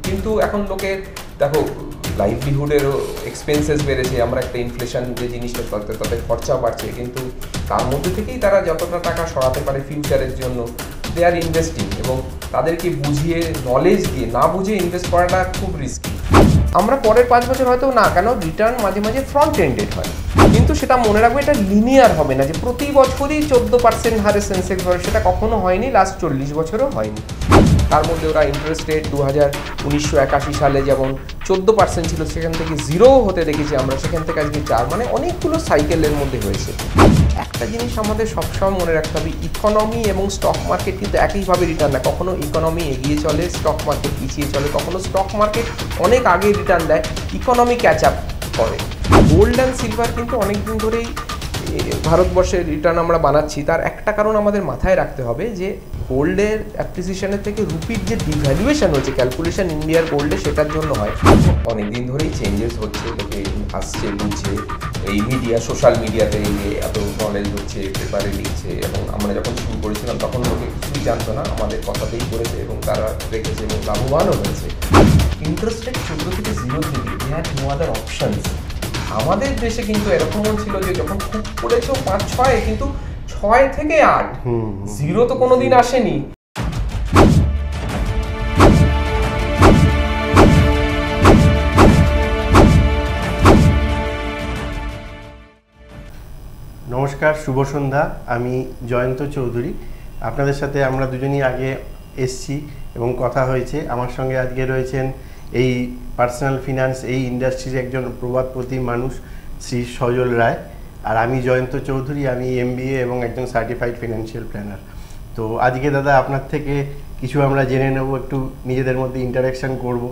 কিন্তু এখন লোকের দেখো লাইভলিহুডেরও এক্সপেন্সেস বেড়েছে, আমরা একটা ইনফ্লেশন যে জিনিসটা চলতে তাদের খরচাও বাড়ছে, কিন্তু তার মধ্যে থেকেই তারা যতটা টাকা সরাতে পারে ফিউচারের জন্য দে আর ইনভেস্টিং, এবং তাদেরকে বুঝিয়ে নলেজ দিয়ে না বুঝে ইনভেস্ট করাটা খুব রিস্কি। আমরা পরের 5 বছর হয়তো না কেন রিটার্ন মাঝে মাঝে ফ্রন্ট এন্ডেড হয়, কিন্তু সেটা মনে রাখবো এটা লিনিয়ার হবে না যে প্রতি বছরই 14% হারে সেন্সেক্স ধরে, সেটা কখনো হয়নি, লাস্ট 40 বছরও হয়নি। তার মধ্যে ওরা ইন্টারেস্ট রেট 1981 সালে যেমন 14% ছিল, সেখান থেকে 0 হতে দেখেছি আমরা, সেখান থেকে আজকে 4, মানে অনেকগুলো সাইকেলের মধ্যে হয়েছে। একটা জিনিস আমাদের সবসময় মনে রাখতে হবে, ইকোনমি এবং স্টক মার্কেট কিন্তু একইভাবে রিটার্ন দেয়। কখনো ইকোনমি এগিয়ে চলে, স্টক মার্কেট পিছিয়ে চলে, কখনো স্টক মার্কেট অনেক আগে রিটার্ন দেয়, ইকোনমি ক্যাচ আপ করে। গোল্ড অ্যান্ড সিলভার কিন্তু অনেকদিন ধরেই ভারতবর্ষের রিটার্ন আমরা বানাচ্ছি, তার একটা কারণ আমাদের মাথায় রাখতে হবে যে গোল্ডের অ্যাপ্রিসিয়েশনের থেকে রুপির যে ডিভ্যালুয়েশন হচ্ছে ক্যালকুলেশন ইন্ডিয়ার গোল্ডে, সেটার জন্য হয়। অনেকদিন ধরেই চেঞ্জেস হচ্ছে, লোকে আসছে বুঝছে, এই মিডিয়া সোশ্যাল মিডিয়াতে এত নলেজ হচ্ছে, পেপারে লিখছে, এবং আমরা যখন শুরু করেছিলাম তখন লোকে কিছুই জানতো না, আমাদের কথাতেই করেছে এবং তারা রেখেছে এবং লাভবানও হয়েছে। ইন্টারেস্ট রেট 14 থেকে 0 থেকে they had no other options. আমাদের দেশে কিন্তু এরকমও ছিল যে যখন খুব পড়েছো 5-6, কিন্তু 6 থেকে 8, 0 তো কোনোদিন আসেনি। নমস্কার, শুভ সন্ধ্যা। আমি জয়ন্ত চৌধুরী। আপনাদের সাথে আমরা দুজনই আগে এসছি এবং কথা হয়েছে। আমার সঙ্গে আজকে রয়েছেন এই পার্সোনাল ফিনান্স এই ইন্ডাস্ট্রির একজন প্রবাদপ্রতি মানুষ শ্রী সজল রায়, আর আমি জয়ন্ত চৌধুরী, আমি MBA এবং একজন সার্টিফাইড ফিনান্সিয়াল প্ল্যানার। তো আজকে দাদা আপনার থেকে কিছু আমরা জেনে নেব, একটু নিজেদের মধ্যে ইন্টারাকশান করব,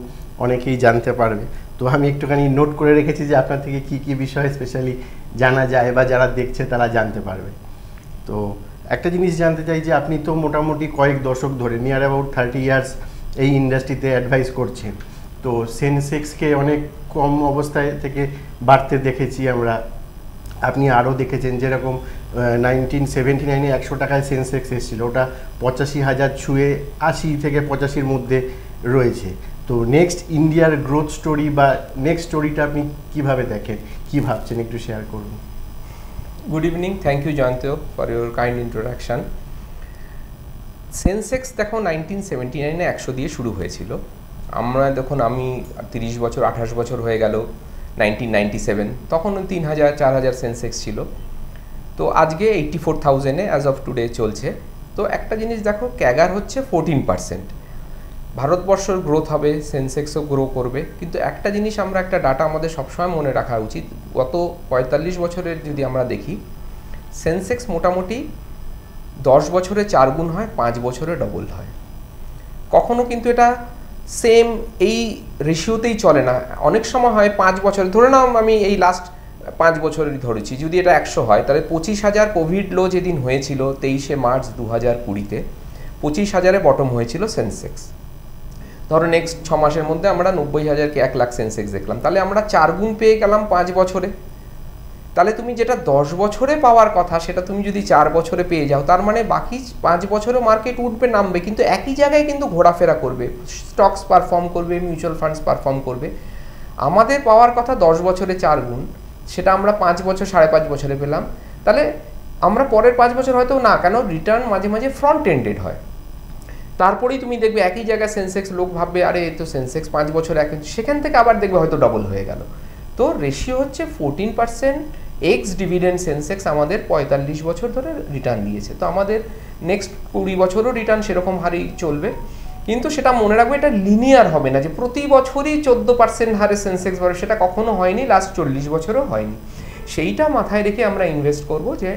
অনেকেই জানতে পারবে। তো আমি একটুখানি নোট করে রেখেছি যে আপনার থেকে কি কি বিষয় স্পেশালি জানা যায় বা যারা দেখছে তারা জানতে পারবে। তো একটা জিনিস জানতে চাই যে আপনি তো মোটামুটি কয়েক দশক ধরে, নিয়ার অ্যাবাউট 30 ইয়ার্স এই ইন্ডাস্ট্রিতে অ্যাডভাইস করছেন। তো সেন্সেক্সকে অনেক কম অবস্থায় থেকে বাড়তে দেখেছি আমরা, আপনি আরও দেখেছেন যেরকম 1979-এ 100 টাকায় সেন্সেক্স এসেছিলো, ওটা 85,000 ছুঁয়ে 80 থেকে 85-র মধ্যে রয়েছে। তো নেক্সট ইন্ডিয়ার গ্রোথ স্টোরি বা নেক্সট স্টোরিটা আপনি কিভাবে দেখেন, কি ভাবছেন, একটু শেয়ার করুন। Good evening, thank you Jayanta for your kind introduction. Sensex দেখো 1979-এ 100 দিয়ে শুরু হয়েছিল। আমরা যখন আমি 30 বছর 28 বছর হয়ে গেল 1997, তখন 3,000 4,000 সেন্সেক্স ছিল। তো আজকে 84,000-এ অ্যাজ অফ টুডে চলছে। তো একটা জিনিস দেখো, ক্যাগার হচ্ছে 14%। ভারতবর্ষের গ্রোথ হবে, সেন্সেক্সও গ্রো করবে, কিন্তু একটা জিনিস আমরা একটা ডাটা আমাদের সবসময় মনে রাখা উচিত, গত 45 বছরের যদি আমরা দেখি, সেন্সেক্স মোটামুটি 10 বছরে 4 গুণ হয়, 5 বছরে ডবল হয়। কখনো কিন্তু এটা সেম এই রেশিওতেই চলে না, অনেক সময় হয় 5 বছর, ধরে নাও আমি এই লাস্ট 5 বছরই ধরেছি, যদি এটা 100 হয় তাহলে 25,000 কোভিড লো যেদিন হয়েছিল 23শে মার্চ 2020-তে 25,000-এ বটম হয়েছিল সেন্সেক্স। ধরো নেক্সট 6 মাসের মধ্যে আমরা 90,000-কে 1 লাখ সেন্সেক্স দেখলাম, তাহলে আমরা 4 গুণ পেয়ে গেলাম 5 বছরে। তাহলে তুমি যেটা 10 বছরে পাওয়ার কথা সেটা তুমি যদি 4 বছরে পেয়ে যাও, তার মানে বাকি 5 বছরে মার্কেট উঠবে নামবে, কিন্তু একই জায়গায় কিন্তু ঘোরাফেরা করবে, স্টকস পারফর্ম করবে, মিউচুয়াল ফান্ডস পারফর্ম করবে। আমাদের পাওয়ার কথা 10 বছরে 4 গুণ, সেটা আমরা 5 বছর 5.5 বছরে পেলাম। তাহলে আমরা পরের 5 বছর হয়তো না কেন রিটার্ন মাঝে মাঝে ফ্রন্ট এন্ডেড হয়। তারপরেই তুমি দেখবে একই জায়গায় সেন্সেক্স, লোক ভাববে আরে এই তো সেন্সেক্স 5 বছর সেখান থেকে আবার দেখবে হয়তো ডবল হয়ে গেল। তো রেশিও হচ্ছে 14% এক্স ডিভিডেন্ড সেন্সেক্স আমাদের 45 বছর ধরে রিটার্ন দিয়েছে। তো আমাদের নেক্সট 20 বছরও রিটার্ন সেরকম হারেই চলবে, কিন্তু সেটা মনে রাখবে এটা লিনিয়ার হবে না যে প্রতি বছরই 14% হারে সেন্সেক্স বাড়ে, সেটা কখনো হয়নি, লাস্ট 40 বছরও হয়নি। সেইটা মাথায় রেখে আমরা ইনভেস্ট করব যে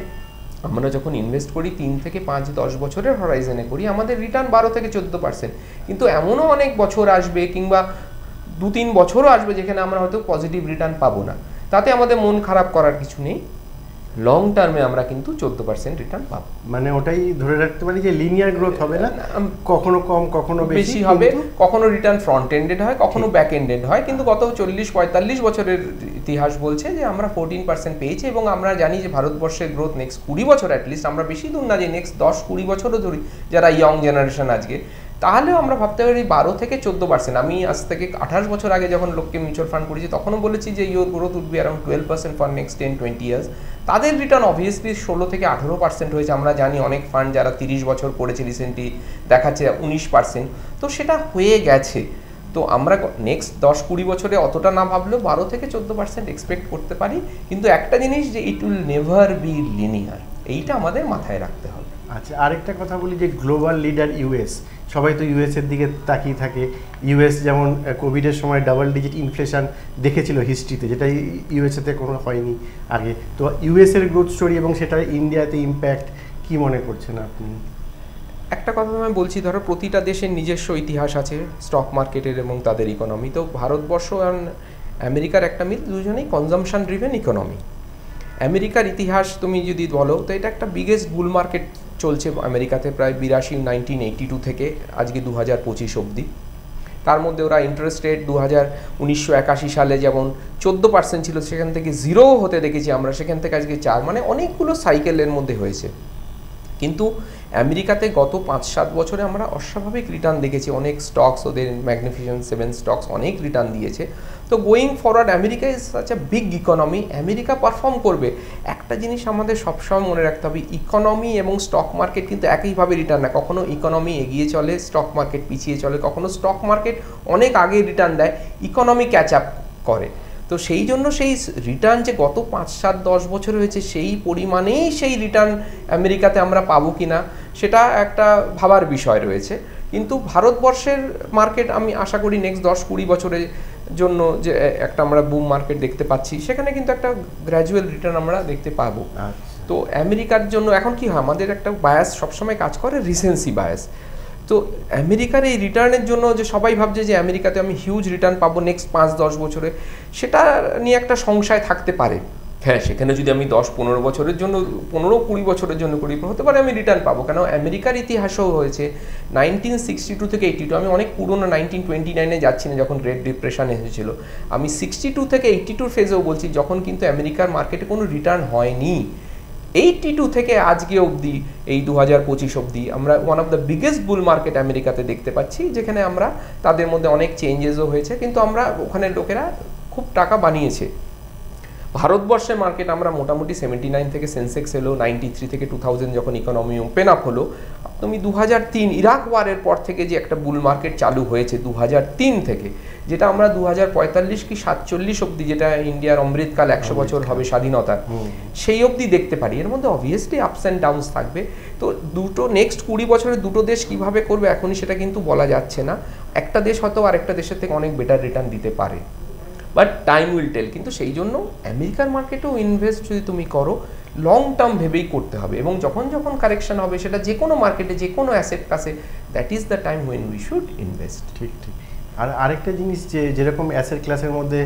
আমরা যখন ইনভেস্ট করি 3 থেকে 5-10 বছরের হরাইজনে করি, আমাদের রিটার্ন 12 থেকে 14%, কিন্তু এমনও অনেক বছর আসবে কিংবা 2-3 বছরও আসবে যেখানে আমরা হয়তো পজিটিভ রিটার্ন পাবো না, তাতে আমাদের মন খারাপ করার কিছু নেই। লং টার্মে আমরা কিন্তু 14% রিটার্ন পাবো। মানে ওটাই ধরে রাখতে পারি যে লিনিয়ার গ্রোথ হবে না, কখনো কম কখনো বেশি হবে, কখনো রিটার্ন ফ্রন্ট এন্ডেড হয়, কখনো ব্যাক এন্ডেড হয়, কিন্তু গত 40-45 বছরের ইতিহাস বলছে যে আমরা 14% পেয়েছি। এবং আমরা জানি যে ভারতবর্ষের গ্রোথ নেক্সট 20 বছর অ্যাটলিস্ট, আমরা বেশি দূর না যে নেক্সট 10-20 বছরও ধরি, যারা ইয়ং জেনারেশন আজকে, তাহলেও আমরা ভাবতে পারি 12 থেকে 14%। আমি আজ থেকে 28 বছর আগে যখন লোককে মিউচুয়াল ফান্ড করেছি তখনও বলেছি যে your growth would be around 12% for next 10-20 years. তাদের রিটার্ন অবভিয়াসলি 16 থেকে 18% হয়েছে। আমরা জানি অনেক ফান্ড যারা 30 বছর করেছে রিসেন্টলি দেখাচ্ছে 19%, তো সেটা হয়ে গেছে। তো আমরা নেক্সট 10-20 বছরে অতটা না ভাবলেও 12 থেকে 14% এক্সপেক্ট করতে পারি। কিন্তু একটা জিনিস যে it will never be linear, এইটা আমাদের মাথায় রাখতে হবে। আচ্ছা, আরেকটা কথা বলি যে গ্লোবাল লিডার ইউএস, সবাই তো ইউএসের দিকে তাকিয়ে থাকে। ইউএস যেমন কোভিডের সময় ডাবল ডিজিট ইনফ্লেশন দেখেছিল হিস্ট্রিতে, যেটা ইউএসএতে কোনো হয়নি আগে। তো ইউএসের গ্রোথ স্টোরি এবং সেটার ইন্ডিয়াতে ইম্প্যাক্ট কি মনে করছেন আপনি? একটা কথা আমি বলছি, ধরো প্রতিটা দেশের নিজস্ব ইতিহাস আছে স্টক মার্কেটের এবং তাদের ইকোনমি। তো ভারতবর্ষ আর আমেরিকার একটা মিল, দুজনেই কনজামশন ড্রিভেন ইকোনমি। আমেরিকার ইতিহাস তুমি যদি বলো তো এটা একটা বিগেস্ট বুল মার্কেট চলছে আমেরিকাতে প্রায় 1982 থেকে আজকে 2025 অবধি। তার মধ্যে ওরা ইন্টারেস্ট রেট 1981 সালে যেমন 14% ছিল, সেখান থেকে 0 হতে দেখেছি আমরা, সেখান থেকে আজকে 4, মানে অনেকগুলো সাইকেলের মধ্যে হয়েছে। কিন্তু আমেরিকাতে গত 5-7 বছরে আমরা অস্বাভাবিক রিটার্ন দেখেছি। অনেক স্টকস, ওদের ম্যাগনিফিসেন্ট 7 স্টকস অনেক রিটার্ন দিয়েছে। তো going forward America is such a big economy, America perform করবে। একটা জিনিস আমাদের সবসময় মনে রাখতে হবে, ইকোনমি এবং স্টক মার্কেট কিন্তু একইভাবে রিটার্ন না। কখনো ইকোনমি এগিয়ে চলে, স্টক মার্কেট পিছিয়ে চলে, কখনো স্টক মার্কেট অনেক আগে রিটার্ন দেয়, ইকোনমি ক্যাচ আপ করে। তো সেই জন্য সেই রিটার্ন যে গত 5-7-10 বছর হয়েছে সেই পরিমাণেই সেই রিটার্ন আমেরিকাতে আমরা পাবো কি না সেটা একটা ভাবার বিষয় রয়েছে। কিন্তু ভারতবর্ষের মার্কেট আমি আশা করি নেক্সট 10-20 বছরের জন্য যে একটা আমরা বুম মার্কেট দেখতে পাচ্ছি, সেখানে কিন্তু একটা গ্র্যাজুয়াল রিটার্ন আমরা দেখতে পাবো। তো আমেরিকার জন্য এখন কি হয়, আমাদের একটা বায়াস সবসময় কাজ করে, রিসেন্সি বায়াস। তো আমেরিকার এই রিটার্নের জন্য যে সবাই ভাবছে যে আমেরিকাতে আমি হিউজ রিটার্ন পাবো নেক্সট 5-10 বছরে, সেটা নিয়ে একটা সংশয় থাকতে পারে। হ্যাঁ, সেখানে যদি আমি 10-15 বছরের জন্য, 15-20 বছরের জন্য করি, হতে পারে আমি রিটার্ন পাবো। কেন আমেরিকার ইতিহাসও হয়েছে 1962 থেকে 82, আমি অনেক পুরোনো 1929-এ যাচ্ছি না, যখন গ্রেট ডিপ্রেশন এসেছিল। আমি 62 থেকে 82 ফেজেও বলছি, যখন কিন্তু আমেরিকার মার্কেটে কোনো রিটার্ন হয়নি। 82 থেকে আজকে অবধি, এই 2025 অবধি আমরা one of the biggest bull market আমেরিকাতে দেখতে পাচ্ছি, যেখানে আমরা তাদের মধ্যে অনেক চেঞ্জেসও হয়েছে, কিন্তু আমরা ওখানে লোকেরা খুব টাকা বানিয়েছে। ভারতবর্ষের মার্কেট আমরা মোটামুটি 79 থেকে সেন্সেক্স এলো, 93 থেকে 2000 যখন ইকোনমি ওপেন আপ হলো, তুমি 2003 ইরাক ওয়ারের পর থেকে যে একটা বুল মার্কেট চালু হয়েছে 2003 থেকে, যেটা আমরা 2045 কি 47 অবধি, যেটা ইন্ডিয়ার অমৃতকাল 100 বছর হবে স্বাধীনতার, সেই অবধি দেখতে পারি। এর মধ্যে অবভিয়াসলি আপস অ্যান্ড ডাউনস থাকবে। তো দুটো নেক্সট 20 বছরে দুটো দেশ কিভাবে করবে এখনই সেটা কিন্তু বলা যাচ্ছে না। একটা দেশ হয়তো আরেকটা দেশের থেকে অনেক বেটার রিটার্ন দিতে পারে, বাট টাইম উইল টেল। কিন্তু সেই জন্য আমেরিকার মার্কেটেও ইনভেস্ট যদি তুমি করো, লং টার্ম ভেবেই করতে হবে। এবং যখন যখন কারেকশন হবে, সেটা যে কোনো মার্কেটে, যে কোনো অ্যাসেট ক্লাসে, that is the time when we should invest. ঠিক ঠিক। আর আরেকটা জিনিস, যে যেরকম অ্যাসেট ক্লাসের মধ্যে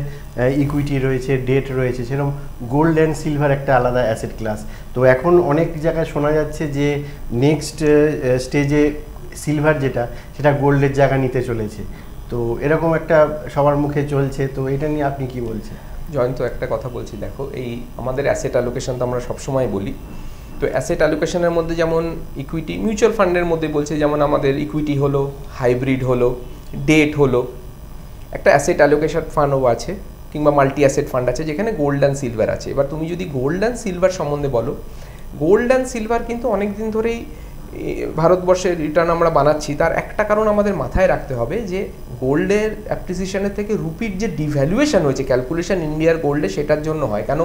ইকুইটি রয়েছে, ডেট রয়েছে, সেরকম গোল্ড অ্যান্ড সিলভার একটা আলাদা অ্যাসেট ক্লাস। তো এখন অনেক জায়গায় শোনা যাচ্ছে যে নেক্সট স্টেজে সিলভার যেটা, সেটা গোল্ডের জায়গা নিতে চলেছে। তো এরকম একটা সবার মুখে চলছে, তো এটা নিয়ে আপনি কি বলছেন? জয়ন্ত, একটা কথা বলছি, দেখো, এই আমাদের অ্যাসেট অ্যালোকেশন তো আমরা সবসময় বলি। তো অ্যাসেট অ্যালোকেশনের মধ্যে যেমন ইকুইটি, মিউচুয়াল ফান্ডের মধ্যে বলছে, যেমন আমাদের ইকুইটি হলো, হাইব্রিড হলো, ডেট হলো, একটা অ্যাসেট অ্যালোকেশন ফান্ডও আছে, কিংবা মাল্টি অ্যাসেট ফান্ড আছে, যেখানে গোল্ড অ্যান্ড সিলভার আছে। এবার তুমি যদি গোল্ড অ্যান্ড সিলভার সম্বন্ধে বলো, গোল্ড অ্যান্ড সিলভার কিন্তু অনেক দিন ধরেই ভারতবর্ষের রিটার্ন আমরা বানাচ্ছি। তার একটা কারণ আমাদের মাথায় রাখতে হবে, যে গোল্ডের অ্যাপ্রিসিয়েশনের থেকে রুপির যে ডিভ্যালুয়েশন হয়েছে, ক্যালকুলেশন ইন্ডিয়ার গোল্ডে, সেটার জন্য হয়। কেন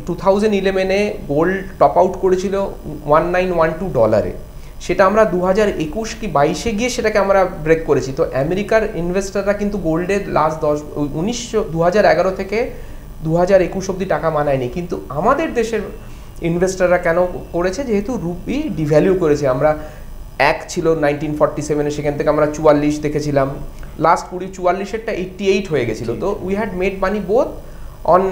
2011-এ গোল্ড টপ আউট করেছিল $1912, সেটা আমরা 2021 কি 22-এ গিয়ে সেটাকে আমরা ব্রেক করেছি। তো আমেরিকার ইনভেস্টাররা কিন্তু গোল্ডের লাস্ট 2011 থেকে 2021 অবধি টাকা মানায়নি। কিন্তু আমাদের দেশের ইনভেস্টাররা কেন করেছে? যেহেতু রুপি ডিভ্যালু করেছে। আমরা 1 ছিল 1947-এ, সেখান থেকে আমরা 44 দেখেছিলাম, লাস্ট 44-এরটা 88 হয়ে গেছিলো। তো we had made money both on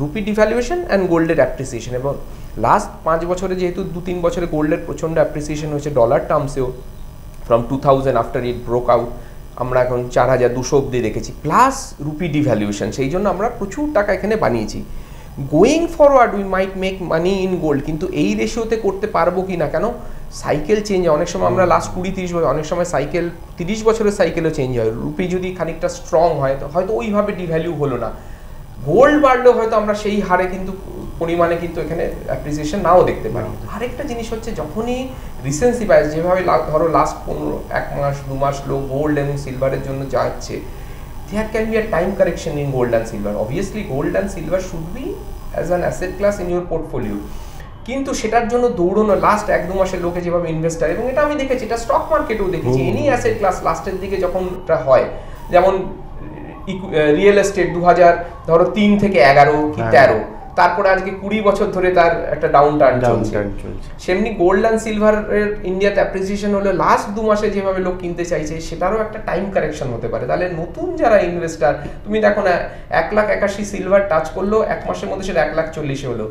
rupee devaluation and গোল্ডের অ্যাপ্রিসিয়েশন। এবং লাস্ট 5 বছরে যেহেতু 2-3 বছরে গোল্ডের প্রচণ্ড অ্যাপ্রিসিয়েশন হয়েছে ডলার টার্মসেও, from 2000 after it broke out, আমরা এখন 4200 অব্দি দেখেছি, প্লাস রুপি ডিভ্যালুয়েশন। সেই জন্য আমরা প্রচুর টাকা এখানে বানিয়েছি। Going forward we might make money in gold, কিন্তু এই রেশিওতে করতে পারবো কি না? কেন সাইকেল চেঞ্জ হয় অনেক সময়, আমরা লাস্ট 20-30 বছর, অনেক সময় সাইকেল 30 বছরের সাইকেলও চেঞ্জ হয়। রুপি যদি খানিকটা স্ট্রং হয় তো হয়তো ওইভাবে ডিভ্যালিউ হলো না, গোল্ড বাড়লেও হয়তো আমরা সেই হারে কিন্তু পরিমাণে কিন্তু এখানে অ্যাপ্রিসিয়েশন নাও দেখতে পারি। আরেকটা জিনিস হচ্ছে যখনই রিসেন্সি প্রাইস যেভাবে ধরো লাস্ট 1 মাস 2 মাস লোক গোল্ড এবং সিলভারের জন্য যাচ্ছে, there can be a time correction in gold and silver. Obviously gold and silver should be as an asset class in your portfolio, কিন্তু সেটার জন্য দৌড়নো লাস্ট 1-2 মাসের লোকে যেভাবে ইনভেস্টার, এবং এটা আমি দেখেছি, এটা স্টক মার্কেটেও দেখেছি, এনি অ্যাসেট ক্লাস লাস্টের দিকে যখন এটা হয়, যেমন রিয়েল এস্টেট 2003 থেকে 11 কি 13, তারপরে আজকে 20 বছর ধরে তার একটা ডাউন টার্ন চলছে। সেমনি গোল্ড অ্যান্ড সিলভারের ইন্ডিয়াতে অ্যাপ্রিসিয়েশন হলো লাস্ট 2 মাসে যেভাবে লোক কিনতে চাইছে, সেটারও একটা টাইম কারেকশন হতে পারে। তাহলে নতুন যারা ইনভেস্টার, তুমি দেখো না 1,81,000 সিলভার টাচ করলো, 1 মাসের মধ্যে সেটা 1,40,000 হলো।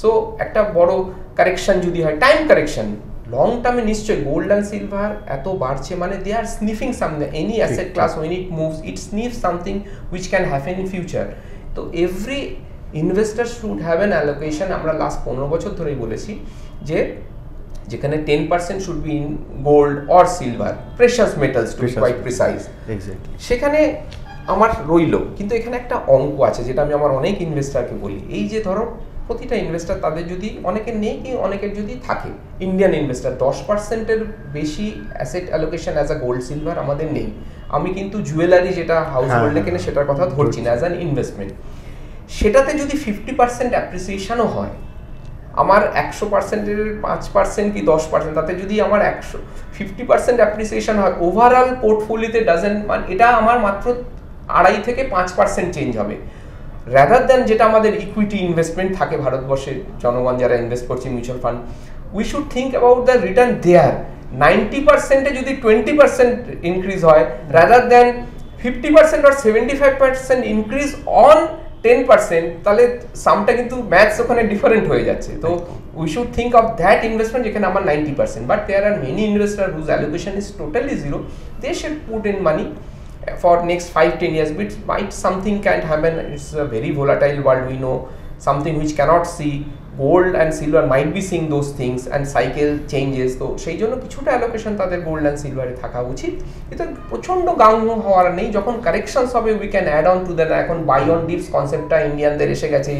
সো একটা বড় কারেকশন যদি হয়, টাইম কারেকশন, লং টার্মে নিশ্চয়ই গোল্ড অ্যান্ড সিলভার এত বাড়ছে মানে they are sniffing something, any asset class when it moves it sniffs something which can happen in future. তো every investor should have an allocation. আমরা last 15 বছর ধরেই বলেছি যে যেখানে 10% should be in gold or silver, precious metals to be quite precise, সেখানে আমার রইল। কিন্তু এখানে একটা অঙ্ক আছে যেটা আমি আমার অনেক ইনভেস্টারকে বলি, এই যে ধরো প্রতিটা ইনভেস্টার তাদের যদি, অনেকের নেই কি অনেকের যদি থাকে, ইন্ডিয়ান ইনভেস্টার 10%-এর বেশি asset allocation as a gold silver আমাদের নেই। আমি কিন্তু জুয়েলারি যেটা হাউস হোল্ডে কেনে সেটার কথা ধরছি না, অ্যাজ অ্যান ইনভেস্টমেন্ট। সেটাতে যদি 50% অ্যাপ্রিসিয়েশনও হয়, আমার 100%-এর 5% কি 10%, তাতে যদি আমার 50% অ্যাপ্রিসিয়েশন হয়, ওভারঅল পোর্টফোলিওতে ডাজেন্ট, মানে এটা আমার মাত্র 2.5 থেকে 5% চেঞ্জ হবে, রাদার দ্যান যেটা আমাদের ইকুইটি ইনভেস্টমেন্ট থাকে ভারতবর্ষের জনগণ যারা ইনভেস্ট করছে mutual fund, we should think about the return there. 90%-এ যদি 20% ইনক্রিজ হয়, rather than 50% or 75% increase on 10%, তাহলে সামটা কিন্তু ম্যাথস ওখানে ডিফারেন্ট হয়ে যাচ্ছে। তো we should think of that investment যেখানে আমার 90%, but there are many investor whose allocation is totally zero, they should put in money for next 5-10 years, but might something can't happen. It's a very volatile world, we know, something which cannot see. Gold and silver might be seeing those things and cycle changes, তো সেই জন্য কিছুটা allocation তাদের gold and সিলভারে থাকা উচিত। কিন্তু প্রচন্ড গাঙ্গ হওয়ার নেই, যখন কারেকশনস হবে we can add on to that. এখন বাই অন ডিপস কনসেপ্টটা ইন্ডিয়ানদের এসে গেছে,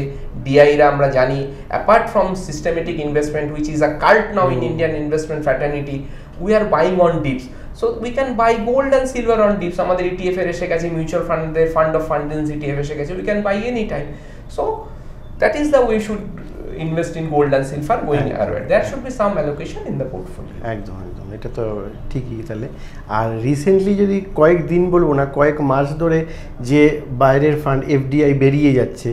ডিআইরা আমরা জানি, apart from systematic investment which is a cult now in Indian investment fraternity, we are buying on dips. So we can buy gold and silver on dips. আমাদের ETF এর এসে গেছে, মিউচুয়াল ফান্ডের ফান্ড অফ ফান্ডস ETF এসে গেছে, we can buy any time. So that is the way we should invest in gold and silver going ahead. There should be some allocation in the portfolio. একদম একদম, এটা তো ঠিকই। তাহলে আর recently যদি কয়েকদিন বলবো না, কয়েক মাস ধরে যে বাইরের ফান্ড এফডিআই বেরিয়ে যাচ্ছে,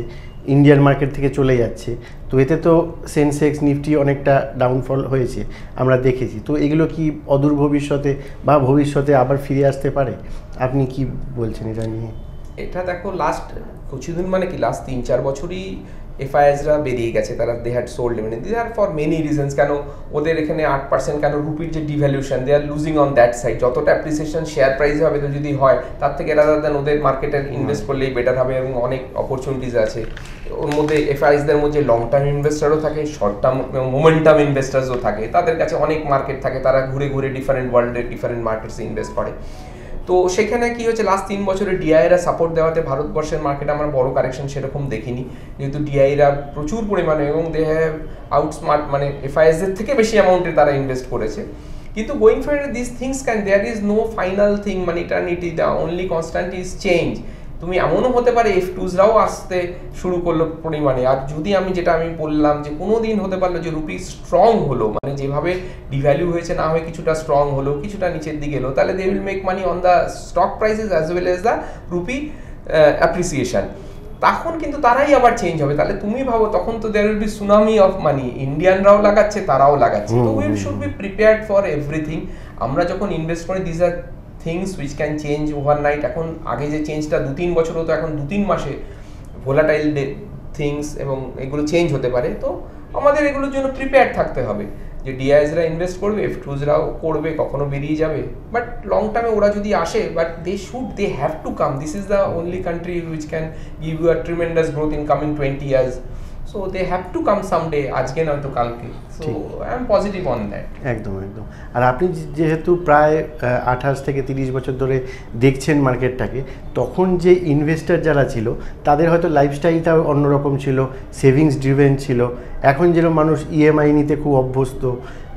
ইন্ডিয়ান মার্কেট থেকে চলে যাচ্ছে, তো এতে তো সেন্সেক্স নিফটি অনেকটা ডাউনফল হয়েছে আমরা দেখেছি। তো এগুলো কি অদূর ভবিষ্যতে বা ভবিষ্যতে আবার ফিরে আসতে পারে? আপনি কি বলছেন এটা নিয়ে? এটা দেখো লাস্ট কিছুদিন মানে কি লাস্ট 3-4 বছরই এফআইএসরা বেরিয়ে গেছে, তারা দে হ্যাড সোল্ড, মানে they are for many reasons. কেন ওদের এখানে 8% কেন রুপির যে devaluation, they are losing on that side. যতটা অ্যাপ্রিসিয়েশন শেয়ার প্রাইস হবে তো যদি হয়, তার থেকে রাদার দেন ওদের মার্কেটে ইনভেস্ট করলেই বেটার হবে, এবং অনেক অপরচুনিটিস আছে ওর মধ্যে। এফআইএসদের মধ্যে লং টার্ম ইনভেস্টারও থাকে, শর্ট টার্ম মোমেন্টাম ইনভেস্টার্সও থাকে, তাদের কাছে অনেক মার্কেট থাকে, তারা ঘুরে ঘুরে ডিফারেন্ট ওয়ার্ল্ডের ডিফারেন্ট মার্কেটসে ইনভেস্ট করে। তো সেখানে কি হচ্ছে, লাস্ট 3 বছরে ডিআইরা সাপোর্ট দেওয়াতে ভারতবর্ষের মার্কেটে আমরা বড় কারেকশন সেরকম দেখিনি, যেহেতু ডিআইরা প্রচুর পরিমাণে এবং দে হ্যাভ আউটস্মার্ট, মানে এফআইএসের থেকে বেশি অ্যামাউন্টে তারা ইনভেস্ট করেছে। কিন্তু going forward this things can, there is no final thing, মানে eternity, the only constant is change. তুমি এমনও হতে পারে F2সরাও আসতে শুরু করলো পরিমাণে, আর যদি আমি যেটা আমি বললাম যে কোনো দিন হতে পারলো যে রুপি স্ট্রং হলো, মানে যেভাবে ডিভ্যালু হয়েছে না হয়ে কিছুটা স্ট্রং হলো, কিছুটা নিচের দিকে এলো, তাহলে they will make money on the stock prices as well as the rupee appreciation. তখন কিন্তু তারাই আবার চেঞ্জ হবে। তাহলে তুমি ভাবো তখন তো there will be tsunami of money, ইন্ডিয়ানরাও লাগাচ্ছে, তারাও লাগাচ্ছে। তো we should be prepared for everything. আমরা যখন ইনভেস্ট করি, this are things which can change overnight. এখন আগে যে চেঞ্জটা 2-3 বছর হতো, এখন 2-3 মাসে ভোলাটাইল থিংস, এবং এগুলো চেঞ্জ হতে পারে। তো আমাদের এগুলোর জন্য প্রিপেয়ার থাকতে হবে যে ডিআইএসরা ইনভেস্ট করবে, F2সরাও করবে, কখনো বেরিয়ে যাবে, বাট লং টার্মে ওরা যদি আসে, but they have to come. This is the only country which can give you a tremendous growth in coming 20 years. So they have to come someday, আজকে নয়তো কালকে। So I am positive on that. একদম একদম। আর আপনি যেহেতু প্রায় 28 থেকে 30 বছর ধরে দেখছেন মার্কেটটাকে, তখন যে ইনভেস্টার যারা ছিল তাদের হয়তো লাইফস্টাইলটাও অন্যরকম ছিল, সেভিংস ড্রিভেন ছিল। এখন যেরকম মানুষ ইএমআই নিতে খুব অভ্যস্ত,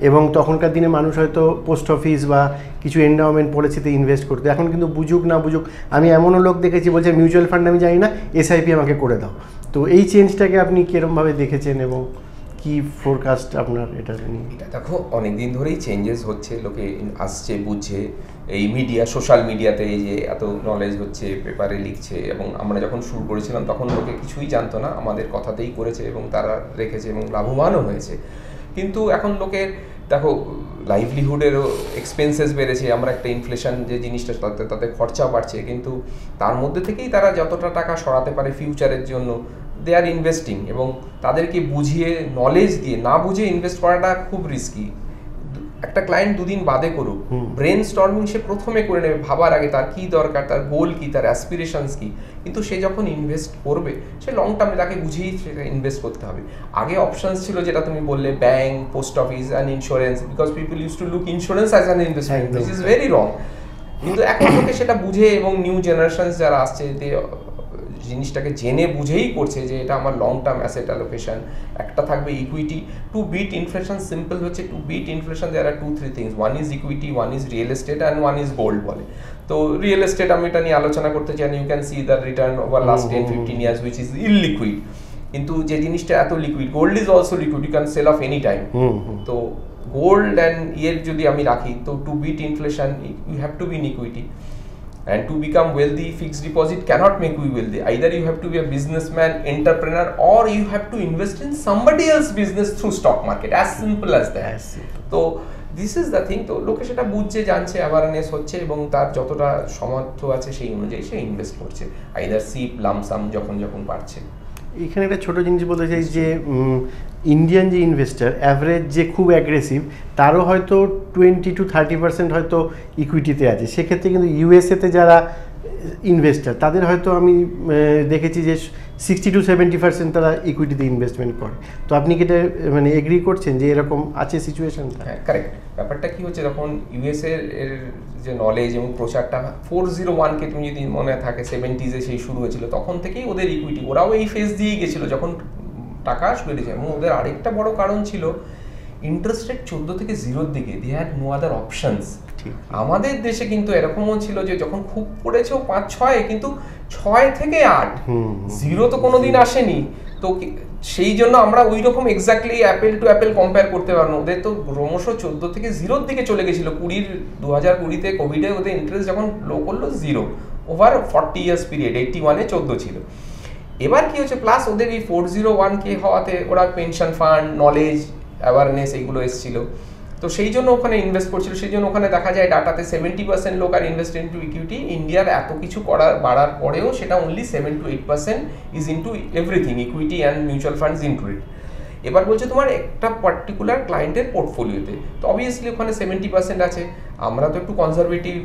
এবং তখনকার দিনে মানুষ হয়তো পোস্ট অফিস বা কিছু এন্ডাওমেন্ট পলিসিতে ইনভেস্ট করতো। এখন কিন্তু বুঝুক না বুঝুক, আমি এমনও লোক দেখেছি বলছে মিউচুয়াল ফান্ড আমি জানি না, এসআইপি আমাকে করে দাও। তো এই চেঞ্জটাকে আপনি কীরকমভাবে দেখেছেন এবং কি ফোরকাস্ট আপনার এটা নিয়ে? এটা দেখো অনেকদিন ধরেই চেঞ্জেস হচ্ছে, লোকে আসছে বুঝছে, এই মিডিয়া, সোশ্যাল মিডিয়াতে এই যে এত নলেজ হচ্ছে, পেপারে লিখছে। এবং আমরা যখন শুরু করেছিলাম তখন লোকে কিছুই জানতো না, আমাদের কথাতেই করেছে এবং তারা রেখেছে এবং লাভবানও হয়েছে। কিন্তু এখন লোকের দেখো লাইভলিহুডেরও এক্সপেন্সেস বেড়েছে, আমরা একটা ইনফ্লেশন যে জিনিসটা তাতে খরচা বাড়ছে, কিন্তু তার মধ্যে থেকেই তারা যতটা টাকা সরাতে পারে ফিউচারের জন্য দে আর ইনভেস্টিং। এবং তাদেরকে বুঝিয়ে নলেজ দিয়ে, না বুঝে ইনভেস্ট করাটা খুব রিস্কি। একটা ক্লায়েন্ট দুদিন বাদে করুক, ব্রেন স্টর্মিং সে প্রথমে করে নেবে ভাবার আগে তার কি দরকার, তার গোল কি, তার অ্যাসপিরেশনস কি। কিন্তু সে যখন ইনভেস্ট করবে সে লং টার্মে তাকে বুঝেই সেটা ইনভেস্ট করতে হবে। আগে অপশনস ছিল যেটা তুমি বললে, bank, post office and insurance, because people use to look insurance as an investment, which is very wrong. কিন্তু এখন লোকে সেটা বুঝে, এবং নিউ জেনারেশনস যারা আসছে জিনিসটাকে জেনে বুঝেই করছে যে এটা আমার লং টার্ম অ্যাসেট অ্যালোকেশন। একটা থাকবে equity. To beat inflation simple হচ্ছে, to beat inflation there are 2-3 things, one is equity, one is real estate and one is gold বলে। তো রিয়েল এস্টেট আমি এটা নিয়ে আলোচনা করতে চাই, you can see the return over last 10-15 years which is illiquid. কিন্তু যে জিনিসটা এত liquid, gold is also liquid, you can sell off any time. তো গোল্ড অ্যান্ড ইয়ের যদি আমি রাখি, তো to beat inflation you have to be in equity. And to become wealthy, fixed deposit cannot make you wealthy. Either you have to be a businessman, entrepreneur, or you have to invest in somebody else's business through stock market. As simple as that. So this is the thing. তো লোকে সেটা বুঝছে, জানছে, awareness হচ্ছে, এবং তার যতটা সামর্থ্য আছে সেই অনুযায়ী সে ইনভেস্ট করছে, আইদার সিপ, লামসাম, যখন পারছে। এখানে একটা ছোটো জিনিস বলতে চাই যে ইন্ডিয়ান যে ইনভেস্টার অ্যাভারেজ যে খুব অ্যাগ্রেসিভ, তারও হয়তো 20-30% হয়তো ইকুইটিতে আছে। সেক্ষেত্রে কিন্তু ইউএসএতে যারা ইনভেস্টার তাদের হয়তো আমি দেখেছি যে 60-70% তারা ইকুইটিতে ইনভেস্টমেন্ট করে। তো আপনি কি এটা মানে এগ্রি করছেন যে এরকম আছে সিচুয়েশনটা? হ্যাঁ, কারেক্ট। ব্যাপারটা কি হচ্ছে, যখন ইউএসএ এর যে নলেজ এবং প্রচারটা 401কে তুমি যদি মনে থাকে 70s সেই শুরু হয়েছিল, তখন থেকেই ওদের ইকুইটি, ওরাও এই ফেজ দিয়েই গেছিলো যখন টাকা বেড়েছে। এবং ওদের আরেকটা বড় কারণ ছিল ইন্টারেস্ট রেট 14 থেকে 0-র দিকে, they had no other options. আমাদের দেশে কিন্তু এরকমও ছিল যে যখন খুব পড়েছেও 5-6, কিন্তু 6 থেকে 8, 0 তো কোনোদিন আসেনি। তো সেই জন্য আমরা ওই রকম exactly apple to apple compare করতে পারবো না। ওদের তো ক্রমশ 14 থেকে 0-র দিকে চলে গেছিলো। 2020-তে কোভিডে ওদের ইন্টারেস্ট যখন লো করলো 0 ওভার 40 ইয়ার্স পিরিয়ড, 81-এ 14 ছিল। এবার কি হচ্ছে, প্লাস ওদের এই 401k হওয়াতে ওরা পেনশন ফান্ড, নলেজ, অ্যাওয়ারনেস এইগুলো এসেছিল, তো সেই জন্য ওখানে ইনভেস্ট করছিল। সেই জন্য ওখানে দেখা যায় ডাটাতে 70% লোক আর ইনভেস্ট ইন্টু ইকুইটি। ইন্ডিয়ার এত কিছু বাড়ার পরেও সেটা only 7-8% is into everything, equity and mutual funds included. এবার বলছে তোমার একটা পার্টিকুলার ক্লায়েন্টের পোর্টফোলিওতে, তো অবভিয়াসলি ওখানে 70% আছে। আমরা তো একটু কনজারভেটিভ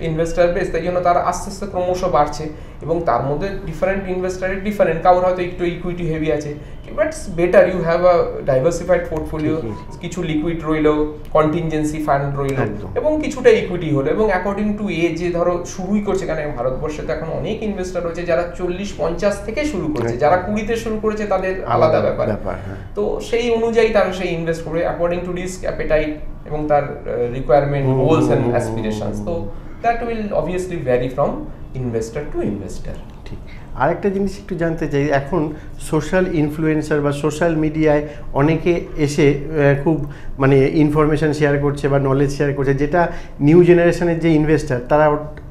ইনভেস্টার বেস, তাই জন্য তারা আস্তে আস্তে ক্রমশ বাড়ছে। এবং তার মধ্যে ডিফারেন্ট ইনভেস্টারের ডিফারেন্ট, কারোর হয়তো একটু ইকুইটি হেভি আছে, but better you have a diversified portfolio, কিছু লিকুইড রইলো, কন্টিনজেন্সি ফান্ড রইলো, এবং কিছুটা ইকুইটি হলো। এবং অ্যাকর্ডিং টু যে ধরো শুরুই করছে, কারণ ভারতবর্ষে তো এখন অনেক ইনভেস্টার রয়েছে যারা 40-50 থেকে শুরু করেছে, যারা 20-তে শুরু করেছে তাদের আলাদা ব্যাপার। তো সেই অনুযায়ী তারা সেই ইনভেস্ট করে অ্যাকর্ডিং টু রিস্ক অ্যাপেটাইট এবং তার রিকোয়ারমেন্ট, গোলস এন্ড অ্যাসপিরেশনস। তো that will obviously vary from investor to investor. ঠিক। আরেকটা জিনিস একটু জানতে চাই, এখন সোশ্যাল ইনফ্লুয়েন্সার বা সোশ্যাল মিডিয়ায় অনেকে এসে খুব মানে ইনফরমেশান শেয়ার করছে বা নলেজ শেয়ার করছে, যেটা নিউ জেনারেশনের যে ইনভেস্টার তারা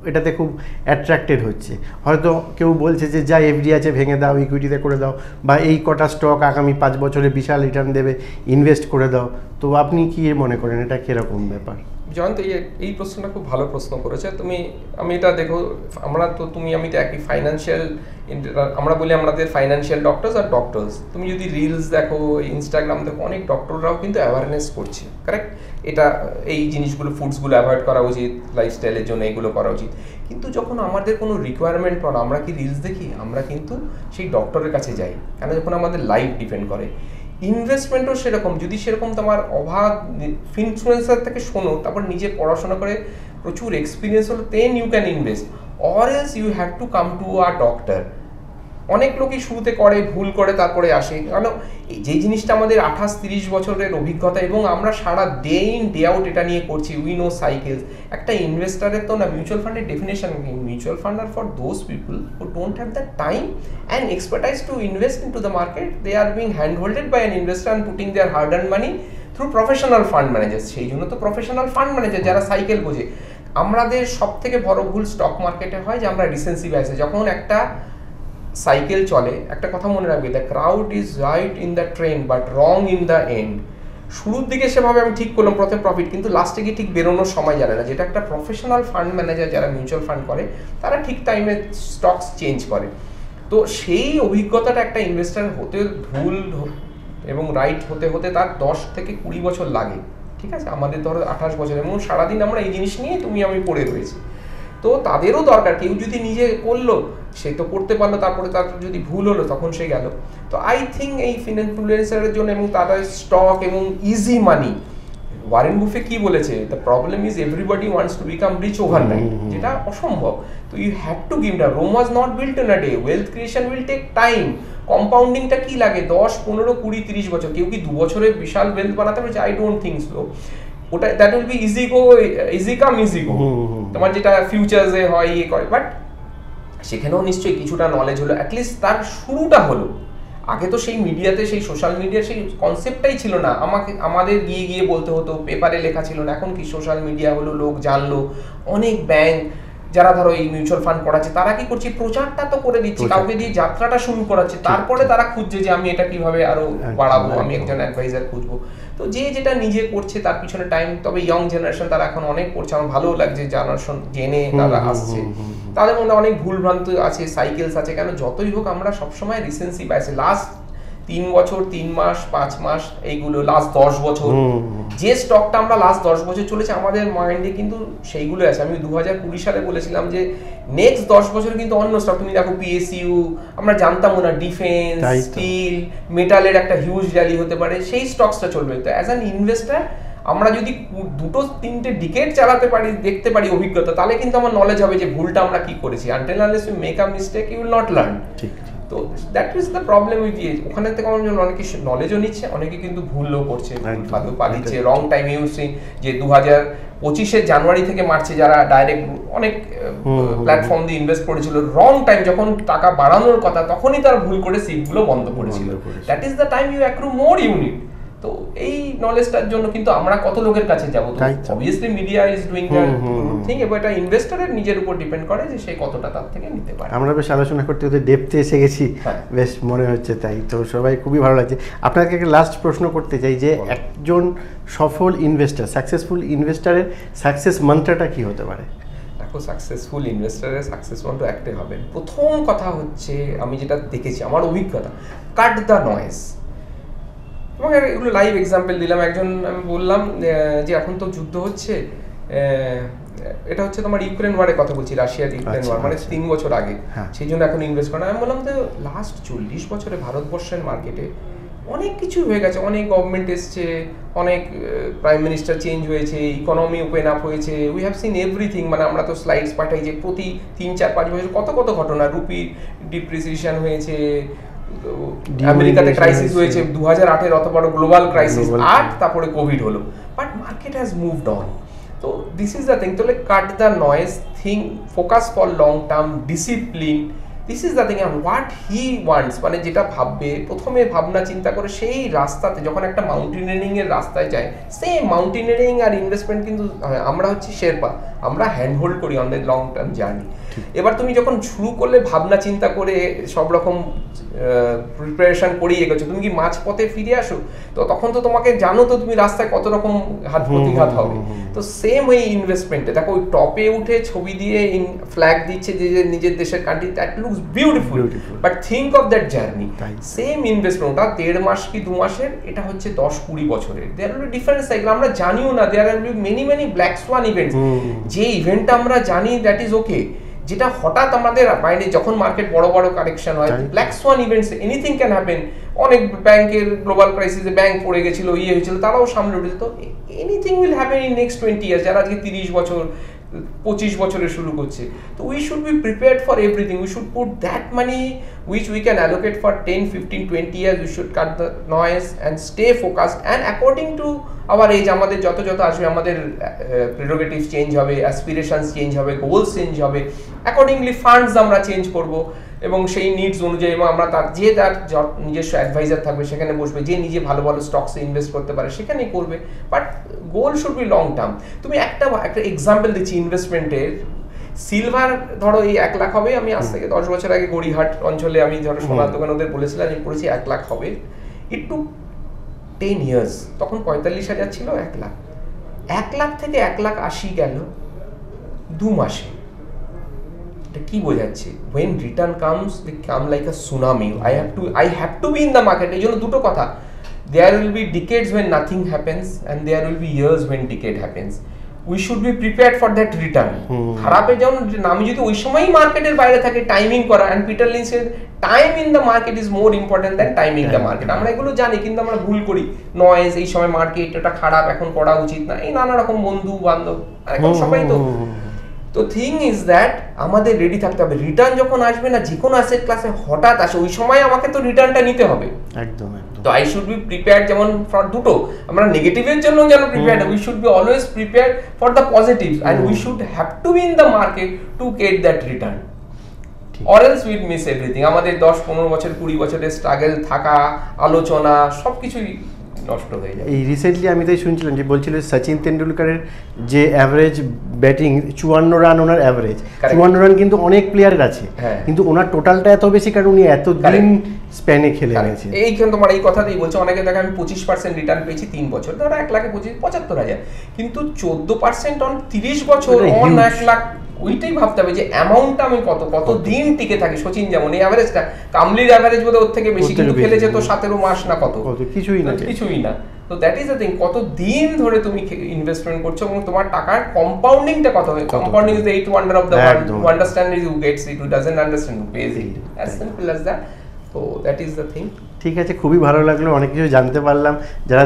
এটাতে খুব অ্যাট্রাক্টেড হচ্ছে। হয়তো কেউ বলছে যে যা এফডি আছে ভেঙে দাও, ইকুইটিতে করে দাও, বা এই কটা স্টক আগামী 5 বছরে বিশাল রিটার্ন দেবে, ইনভেস্ট করে দাও। তো আপনি কি মনে করেন এটা কীরকম ব্যাপার? জয়ন্ত, এই প্রশ্নটা খুব ভালো প্রশ্ন করেছে তুমি। আমি এটা দেখো, আমরা তো আমি তো একই ফাইন্যান্সিয়াল, আমরা বলি আমাদের ফাইন্যান্সিয়াল ডক্টরস আর ডক্টরস। তুমি যদি রিলস দেখো, ইনস্টাগ্রাম দেখো, অনেক ডক্টররাও কিন্তু অ্যাওয়ারনেস করছে, কারেক্ট? এটা এই জিনিসগুলো, ফুডসগুলো অ্যাভয়েড করা উচিত, লাইফস্টাইলের জন্য এগুলো করা উচিত। কিন্তু যখন আমাদের কোনো রিকোয়ারমেন্ট পড়ে, আমরা কি রিলস দেখি? আমরা কিন্তু সেই ডক্টরের কাছে যাই, কেন? যখন আমাদের লাইফ ডিপেন্ড করে। ইনভেস্টমেন্টও সেরকম, যদি সেরকম তোমার অভাব, ইনফ্লুয়েন্সার থেকে শোনো, তারপর নিজে পড়াশোনা করে প্রচুর এক্সপিরিয়েন্স হলো, then you can invest, or else you have to come to a doctor. অনেক লোকই শুরুতে করে, ভুল করে, তারপরে আসে। কারণ যে জিনিসটা আমাদের 28-30 বছরের অভিজ্ঞতা, এবং আমরা সারা ডে ইন ডে আউট এটা নিয়ে করছি, উই নো সাইকেলস। একটা ইনভেস্টারের তো না, মিউচুয়াল ফান্ডের definition, mutual fund are for those people who don't have the time and expertise to invest in to the market. They are being hand holded by an investor and putting their hard earn money through professional fund manager. সেই জন্য তো professional fund manager, যারা cycle বোঝে। আমাদের সব থেকে বড় ভুল স্টক মার্কেটে হয় যে আমরা রিসেন্সি বায়াসে, যখন একটা সাইকেল চলে, একটা কথা মনে রাখবে, the crowd is right in the train but wrong in the end. শুরুর দিকে সেভাবে আমি ঠিক করলাম, প্রথমে প্রফিট, কিন্তু লাস্টে গিয়ে ঠিক বেরোনোর সময় জানে না। যেটা একটা প্রফেশনাল ফান্ড ম্যানেজার, যারা মিউচুয়াল ফান্ড করে, তারা ঠিক টাইমে স্টকস চেঞ্জ করে। তো সেই অভিজ্ঞতাটা একটা ইনভেস্টার হতে, ভুল এবং রাইট হতে হতে তার 10 থেকে 20 বছর লাগে। ঠিক আছে, আমাদের ধরো 28 বছর, এবং সারাদিন আমরা এই জিনিস নিয়ে তুমি আমি পড়ে রয়েছি। তো তাদেরও দরকার, কেউ যদি নিজে করলো, সে তো করতে পারলো, তারপরে তার যদি ভুল হলো তখন সে গেল। তো আই থিঙ্ক এই ইনফ্লুয়েন্সারের জন্য এবং তাদের স্টক এবং ইজি মানি, ওয়ারেন বুফে কি বলেছে, the problem is everybody wants to become rich overnight, যেটা অসম্ভব। তো you have to give the, Rome was not built in a day, wealth creation will take time. কম্পাউন্ডিংটা কি লাগে? 10, 15, 20, 30 বছর। কেউ কি 2 বছরে বিশাল ওয়েলথ বানাতে পেরেছে? I don't think so. ওটা that will be easy go, easy come easy go, তোমার যেটা ফিউচার্সে হয়, ইয়ে করে। বাট সেখানেও নিশ্চয়ই কিছুটা নলেজ হলো, অ্যাটলিস্ট তার শুরুটা হলো। আগে তো সেই মিডিয়াতে, সেই সোশ্যাল মিডিয়ার সেই কনসেপ্টটাই ছিল না, আমাদের গিয়ে গিয়ে বলতে হতো, পেপারে লেখা ছিল না। এখন কি সোশ্যাল মিডিয়া হলো, লোক জানলো। অনেক ব্যাংক যারা ধরো এই মিউচুয়াল ফান্ড করাচ্ছে, তারা কি করছে, প্রচারটা তো করে দিচ্ছে, কাউকে দিয়ে যাত্রাটা শুরু করাচ্ছে, তারপরে তারা খুঁজছে যে আমি এটা কিভাবে আরো বাড়াবো, আমি একজন অ্যাডভাইজার খুঁজবো। তো যে যেটা নিজে করছে তার পিছনে টাইম। তবে ইয়ং জেনারেশন তারা এখন অনেক করছে, আমার ভালো লাগছে, জেনারেশন জেনে তারা আসছে। তাদের মধ্যে অনেক ভুলভ্রান্ত আছে, সাইকেলস আছে। কেন? যতই হোক আমরা সবসময় রিসেন্সি পাইছি, লাস্ট 3 বছর, 3 মাস, 5 মাস, এইগুলো লাস্ট 10 বছর, যে স্টকটা আমরা লাস্ট 10 বছর চলেছে, আমাদের মাইন্ডে কিন্তু সেইগুলো আছে। আমি 2020 সালে বলেছিলাম যে নেক্সট 10 বছরে কিন্তু অন্য স্টক, তুমি দেখো পিএসইউ, আমরা জানতাম না, ডিফেন্স, স্টিল, মেটালের একটা হিউজ র্যালি হতে পারে, সেই স্টকসটা চলবে। তো অ্যাজ অ্যান ইনভেস্টার আমরা যদি 2-3টে ডিকেড চালাতে পারি, দেখতে পারি অভিজ্ঞতা, তাহলে কিন্তু আমার নলেজ হবে যে ভুলটা আমরা কি করেছি। Until unless you make a mistake, you will not learn. ঠিক। তো that is the problem with it. ওখানে থেকে আমার জন্য অনেকে নলেজও নিচ্ছে, অনেকে কিন্তু ভুলও করছে, ভালো পালিয়েছে, রং টাইম ইউজিং। যে 2025 জানুয়ারি থেকে মার্চে যারা ডাইরেক্ট অনেক প্ল্যাটফর্ম দিয়ে ইনভেস্ট করেছিল, রং টাইম যখন টাকা বাড়ানোর কথা, তখনই তারা ভুল করে সিটগুলো বন্ধ করেছিল। That is the time you accrue more unit. তো এই নলেজটার জন্য কিন্তু আমরা কত লোকের কাছে যাব? Obviously media is doing the thing, এবং এটা ইনভেস্টরের নিজের উপর ডিপেন্ড করে যে সে কতটা তার থেকে নিতে পারে। আমরা বেশ আলোচনা করতে করতে ডেপথে এসে গেছি, বেশ মনে হচ্ছে তাই। তো সবাই খুবই ভালো লাগছে। আপনাকে একটা লাস্ট প্রশ্ন করতে চাই যে একজন সফল ইনভেস্টার, সাকসেসফুল ইনভেস্টারের সাকসেস মন্ত্রটা কি হতে পারে? দেখো, সাকসেসফুল ইনভেস্টারের সাকসেস মন্ত্র একটাই হবে। প্রথম কথা হচ্ছে, আমি যেটা দেখেছি, আমার অভিজ্ঞতা, কাট দ্য নয়েজ। এবং এগুলো লাইভ এক্সাম্পল দিলাম। একজন আমি বললাম যে এখন তো যুদ্ধ হচ্ছে, এটা হচ্ছে তোমার ইউক্রেন ওয়ারের কথা বলছি, রাশিয়ার ইউক্রেন ওয়ার, মানে 3 বছর আগে, সেই জন্য এখন ইনভেস্ট করা। আমি বললাম যে লাস্ট 40 বছরে ভারতবর্ষের মার্কেটে অনেক কিছু হয়ে গেছে, অনেক গভর্নমেন্ট এসছে, অনেক প্রাইম মিনিস্টার চেঞ্জ হয়েছে, ইকোনমি ওপেন আপ হয়েছে, উই হ্যাভ সিন এভরিথিং। মানে আমরা তো স্লাইডস পাঠাই যে প্রতি 3-4-5 বছর কত কত ঘটনা, রুপি ডিপ্রিসিয়েশন হয়েছে, আমেরিকাতে ক্রাইসিস হয়েছে 2008-এর অত বড় গ্লোবাল ক্রাইসিস, 8 তারপরে কোভিড হলো, but market has moved on. তো দিস ইজ দ্য থিং। তাহলে cut the noise, thing, focus for long term, discipline, this is the thing. And what he wants, মানে যেটা ভাববে, প্রথমে ভাবনা চিন্তা করে সেই রাস্তাতে, যখন একটা মাউন্টেনিয়ারিং এর রাস্তায় যায়, সেম মাউন্টেনিয়ারিং আর ইনভেস্টমেন্ট কিন্তু আমরা হচ্ছে শেরপা, আমরা হ্যান্ড হোল্ড করি on the long term journey. এবার তুমি যখন শুরু করলে ভাবনা চিন্তা করে সব রকম প্রিপারেশন করেই এগোছো, তুমি কি মাঝপথে ফিরে আসো? তো তখন তো তোমাকে জানো তো তুমি রাস্তায় কত রকম প্রতিঘাত হবে। তো সেম ওই ইনভেস্টমেন্টে দেখো, ওই টপে উঠে ছবি দিয়ে ফ্ল্যাগ দিচ্ছে যে নিজের দেশের country, that looks beautiful, but think of that journey. Same investment, ওটা 1.5 মাস কি 2 মাসের, এটা হচ্ছে 10-20 বছরের। There will be different cycle, আমরা জানিও না। There will be many black swan events. যে ইভেন্টটা আমরা জানি দ্যাট ইজ ওকে, যেটা হঠাৎ আমাদের মাইন্ডে যখন মার্কেট বড় বড় কারেকশন হয়, black swan events, anything can happen. অনেক ব্যাংকের গ্লোবাল ক্রাইসিসে ব্যাংক পড়ে গেছিল, হয়েছিল, তারাও সামনে উঠেছে। তো anything will happen in next 20 years, যারা আজকে 30 বছর 25 বছরে শুরু করছে। তো we should be prepared for everything. We should put that money which we can allocate for 10, 15, 20 years. We should cut the noise and stay focused, and according to our age, আমাদের যত আসবে, আমাদের প্রেরোগেটিভস চেঞ্জ হবে, aspirations change হবে, goals change হবে, accordingly funds আমরা change করব, এবং সেই নিডস অনুযায়ী আমরা তার নিজস্ব অ্যাডভাইজার থাকবে সেখানে বসবে, যে নিজে ভালো ভালো স্টকসে ইনভেস্ট করতে পারে সেখানেই করবে। But goal should be long term. তুমি একটা এক্সাম্পল দিচ্ছি ইনভেস্টমেন্টের। সিলভার ধরো এই 1 লাখ হবে, আমি আজ থেকে 10 বছর আগে গড়িহাট অঞ্চলে আমি ধরো সোনার দোকান ওদের বলেছিলাম, আমি পড়েছি 1 লাখ হবে। ইট টুক 10 ইয়ার্স, তখন 45,000 ছিল 1 লাখ। 1 লাখ থেকে 1,80,000 গেল 2 মাসে। এটা কি বোঝাচ্ছে? when return comes, they come like a tsunami. I have to be in the market. এই জন্য দুটো কথা, there will be decades when nothing happens, and there will be years when decade happens. We should be prepared for that return. খারাপে যেমন আমি যদি ওই সময়ই মার্কেটের বাইরে থাকি, টাইমিং করা, and Peter Lynch said time in the market is more important than timing the market. আমরা এগুলো জানি, কিন্তু আমরা ভুল করি। নয়েজ, এই সময় মার্কেট এটা খারাপ, এখন করা উচিত না, এই নানা রকম বন্ধু বান্ধব এখন সবাই তো থিং ইজ দ্যাট আমাদের রেডি থাকতে হবে। রিটার্ন যখন আসবে না, যে কোনো অ্যাসেট ক্লাসে হঠাৎ আসে, ওই সময় আমাকে তো রিটার্নটা নিতে হবে। একদম। তো আই শুড বি প্রিপেয়ার্ড, যেমন ফর দুটো, আমরা নেগেটিভের জন্য যেন prepared, we should be always prepared for the positives, and we should have to be in the market to get that return, or else we'd miss everything. আমাদের 10-15 বছর 20 বছরের struggle, থাকা, আলোচনা সবকিছুই নষ্ট হয়ে যায়। এই রিসেন্টলি আমি তাই শুনছিলাম যে বলছিল সচিন তেন্ডুলকারের যে অ্যাভারেজ ব্যাটিং 54 রান ওনার অ্যাভারেজ, 54 রান কিন্তু অনেক প্লেয়ার আছে, কিন্তু ওনার টোটালটা এত বেশি কারণ উনি এত দিন স্প্যানে খেলে গেছে। এইখানে তোমার এই কথাটাই বলছে, অনেকে দেখে আমি 25% রিটার্ন পেয়েছি 3 বছর, ধরো 1 লাখে 75,000, কিন্তু 14% অন 30 বছর অন 1 লাখ, ওইটাই ভাবতে হবে যে অ্যামাউন্টটা আমি কত দিন টিকে থাকি। সচিন যেমন এই অ্যাভারেজটা, কামলির অ্যাভারেজ বোধহয় ওর থেকে বেশি, কিন্তু খেলেছে তো 17 মাস না কত, কিছুই না। তো দ্যাট ইজ দ্য থিং, কত দিন ধরে তুমি ইনভেস্টমেন্ট করছো, এবং তোমার টাকার কম্পাউন্ডিংটা কত হবে। Compounding is the 8th wonder of the world. Who understands it, who gets it, who doesn't understand, who pays it. As simple as that. So that is the thing. ঠিক আছে, খুবই ভালো লাগলো, অনেক কিছু জানতে পারলাম। যারা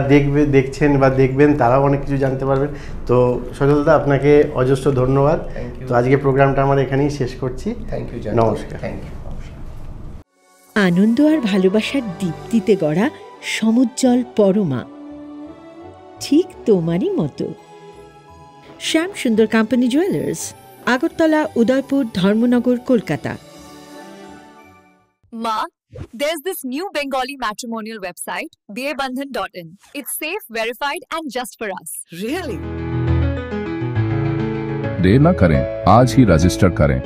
দেখছেন বা দেখবেন তারাও অনেক কিছু জানতে পারবেন। তো সজলদা, আপনাকে অজস্র ধন্যবাদ। তো আজকে প্রোগ্রামটা আমরা এখানেই শেষ করছি। থ্যাংক ইউ, নমস্কার। Thank you. আনন্দ আর ভালোবাসার দীপ্তিতে গড়া সমুজ্জ্বল পরমা, ঠিক তোমারই মতো। শ্যাম সুন্দর company jewellers, Agartala, Udaipur, Dharmanagar, Kolkata. Ma, there's this new Bengali matrimonial website, BABandhan.in. It's safe, verified, and just for us. Really? देर न करें, आज ही रजिस्टर करें।